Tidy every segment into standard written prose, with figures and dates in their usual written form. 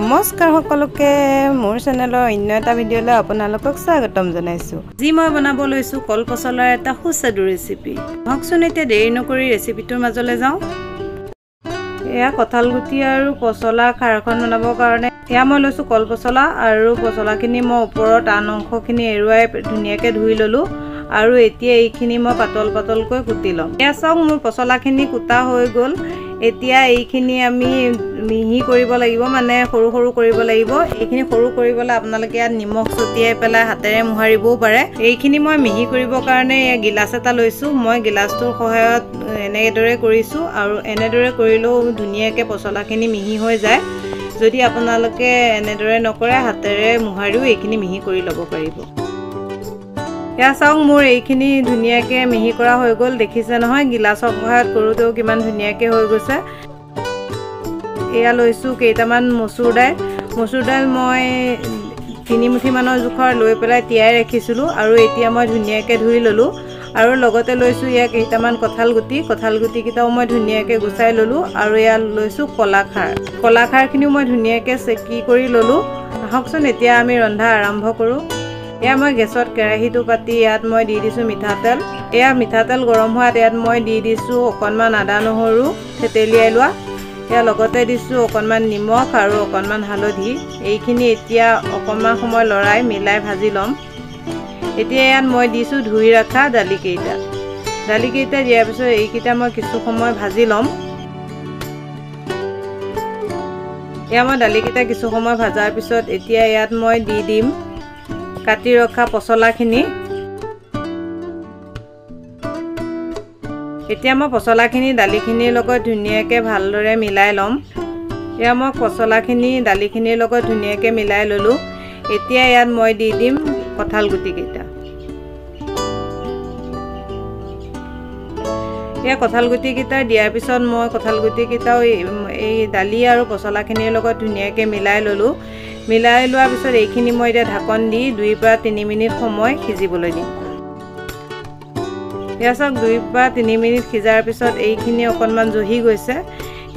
নমস্কাৰ সকলোকে মোৰ চেনেলৰ অন্য এটা ভিডিঅ'লৈ আপোনালোকক স্বাগতম জনাইছো। যি মই বনাব লৈছো কল পচলাৰ এটা সুস্বাদু ৰেচিপি। হকচোন এতিয়া দেৰি নকৰি ৰেচিপিটোৰ মাজলৈ যাওঁ। এয়া কঁঠাল গুটি আৰু পচলা খাৰখন বনাবৰ কাৰণে এয়া মই লৈছো কল পচলা আৰু পচলাখিনি মই ওপৰৰ টান অংশখিনি এৰুৱাই ধুনীয়াকৈ ধুই ললো আৰু এতিয়া এইখিনি মই পাতল পাতলকৈ কুটি লম। এয়া চাওক মোৰ পচলাখিনি কুটা হৈ গ'ল। এতিয়া এইখিনি আমি মিহি কৰিব লাগিব, মানে সৰু সৰু কৰিব লাগিব। এইখিনি সৰু কৰিবলৈ আপোনালোকে ইয়াত নিমখ ছটিয়াই পেলাই হাতেৰে মোহাৰিবও পাৰে। এইখিনি মই মিহি কৰিবৰ কাৰণে গিলাচ এটা লৈছোঁ। মই গিলাচটোৰ সহায়ত এনেদৰে কৰিছোঁ আৰু এনেদৰে কৰিলেও ধুনীয়াকৈ পচলাখিনি মিহি হৈ যায়। যদি আপোনালোকে এনেদৰে নকৰে হাতেৰে মোহাৰিও এইখিনি মিহি কৰি ল'ব পাৰিব। এয়া চাওক মোৰ এইখিনি ধুনীয়াকৈ মিহি কৰা হৈ গ'ল। দেখিছে নহয় গিলাচৰ সহায়ত কৰোঁতেও কিমান ধুনীয়াকৈ হৈ গৈছে। এয়া লৈছোঁ কেইটামান মচুৰ দাইল। মচুৰ দাইল মই 3 মুঠিমানৰ জোখৰ লৈ পেলাই তিয়াই ৰাখিছিলোঁ আৰু এতিয়া মই ধুনীয়াকৈ ধুই ল'লোঁ আৰু লগতে লৈছোঁ ইয়াত কেইটামান কঁঠাল গুটিকেইটাও মই ধুনীয়াকৈ গুচাই ল'লোঁ আৰু ইয়াত লৈছোঁ কলাখাৰখিনিও মই ধুনীয়াকৈ চেকি কৰি ল'লোঁ। আহকচোন এতিয়া আমি ৰন্ধা আৰম্ভ কৰোঁ। এয়া মই গেছত কেৰাহীটো পাতি ইয়াত মই দি দিছোঁ মিঠাতেল। এয়া মিঠাতেল গৰম হোৱাত ইয়াত মই দি দিছোঁ অকণমান আদা নহৰু থেতেলিয়াই লোৱা। এয়া লগতে দিছোঁ অকণমান নিমখ আৰু অকণমান হালধি। এইখিনি এতিয়া অকণমান সময় লৰাই মিলাই ভাজি ল'ম। এতিয়া ইয়াত মই দিছোঁ ধুই ৰখা দালিকেইটা দিয়াৰ পিছত এইকেইটা মই কিছু সময় ভাজি ল'ম। এয়া মই দালিকেইটা কিছু সময় ভাজাৰ পিছত এতিয়া ইয়াত মই দি দিম কাটি ৰখা পচলাখিনি। এতিয়া মই পচলাখিনি দালিখিনিৰ লগত ধুনীয়াকৈ ভালদৰে মিলাই ল'ম। এয়া মই পচলাখিনি দালিখিনিৰ লগত ধুনীয়াকৈ মিলাই ল'লোঁ। এতিয়া ইয়াত মই দি দিম কঁঠাল গুটিকেইটা। এয়া কঁঠাল গুটিকেইটা দিয়াৰ পিছত মই কঁঠাল গুটিকেইটাও এই দালি আৰু পচলাখিনিৰ লগত ধুনীয়াকৈ মিলাই ল'লোঁ। মিলাই লোৱাৰ পিছত এইখিনি মই এতিয়া ঢাকন দি 2 পৰা 3 মিনিট সময় সিজিবলৈ দিম। এয়া চাওক 2 পৰা 3 মিনিট সিজাৰ পিছত এইখিনি অকণমান জহি গৈছে।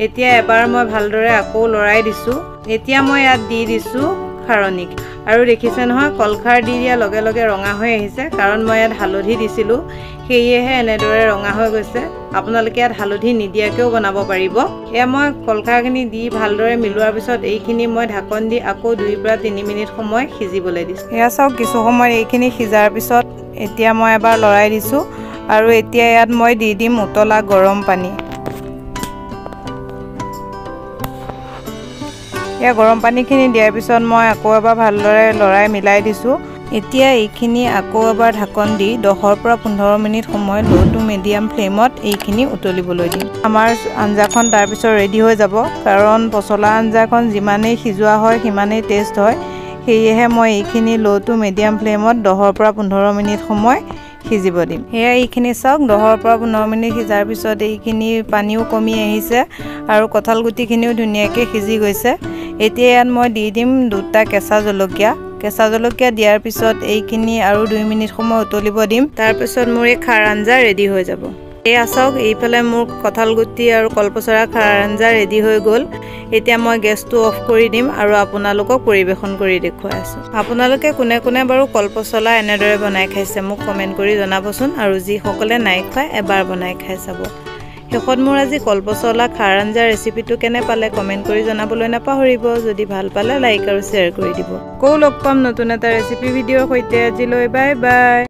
এতিয়া এবাৰ মই ভালদৰে আকৌ লৰাই দিছোঁ। এতিয়া মই ইয়াত দি দিছোঁ খাৰণি আৰু দেখিছে নহয় কলখাৰ দি দিয়াৰ লগে লগে ৰঙা হৈ আহিছে, কাৰণ মই ইয়াত হালধি দিছিলোঁ, সেয়েহে এনেদৰে ৰঙা হৈ গৈছে। আপোনালোকে ইয়াত হালধি নিদিয়াকৈও বনাব পাৰিব। এয়া মই কলখাৰখিনি দি ভালদৰে মিলোৱাৰ পিছত এইখিনি মই ঢাকন দি আকৌ 2 পৰা 3 মিনিট সময় সিজিবলৈ দিছোঁ। এয়া চাওক কিছু সময় এইখিনি সিজাৰ পিছত এতিয়া মই এবাৰ লৰাই দিছোঁ আৰু এতিয়া ইয়াত মই দি দিম উতলা গৰম পানী। এয়া গৰম পানীখিনি দিয়াৰ পিছত মই আকৌ এবাৰ ভালদৰে লৰাই মিলাই দিছোঁ। এতিয়া এইখিনি আকৌ এবাৰ ঢাকন দি 10 পৰা 15 মিনিট সময় ল' টু মিডিয়াম ফ্লেমত এইখিনি উতলিবলৈ দিম। আমাৰ আঞ্জাখন তাৰপিছত ৰেডি হৈ যাব, কাৰণ পচলা আঞ্জাখন যিমানেই সিজোৱা হয় সিমানেই টেষ্ট হয়। সেয়েহে মই এইখিনি ল' টু মিডিয়াম ফ্লেমত 10 পৰা 15 মিনিট সময় সিজিব দিম। সেয়া এইখিনি চাওক 10 পৰা 15 মিনিট সিজাৰ পিছত এইখিনি পানীও কমি আহিছে আৰু কঁঠাল গুটিখিনিও ধুনীয়াকৈ সিজি গৈছে। এতিয়া ইয়াত মই দি দিম 2টা কেঁচা জলকীয়া দিয়াৰ পিছত এইখিনি আৰু 2 মিনিট সময় উতলিব দিম। তাৰপিছত মোৰ এই খাৰ আঞ্জা ৰেডি হৈ যাব। এয়া চাওক এইফালে মোৰ কঁঠাল গুটি আৰু কলপচলা খাৰ আঞ্জা ৰেডি হৈ গ'ল। এতিয়া মই গেছটো অফ কৰি দিম আৰু আপোনালোকক পৰিৱেশন কৰি দেখুৱাই আছোঁ। আপোনালোকে কোনে কোনে বাৰু কলপচলা এনেদৰে বনাই খাইছে মোক কমেণ্ট কৰি জনাবচোন, আৰু যিসকলে নাই খোৱা এবাৰ বনাই খাই চাব। শেষত মোৰ আজি কলপচলা খাৰ আঞ্জা ৰেচিপিটো কেনে পালে কমেণ্ট কৰি জনাবলৈ নাপাহৰিব। যদি ভাল পালে লাইক আৰু শ্বেয়াৰ কৰি দিব। আকৌ লগ পাম নতুন এটা ৰেচিপি ভিডিঅ'ৰ সৈতে। আজিলৈ বাই বাই।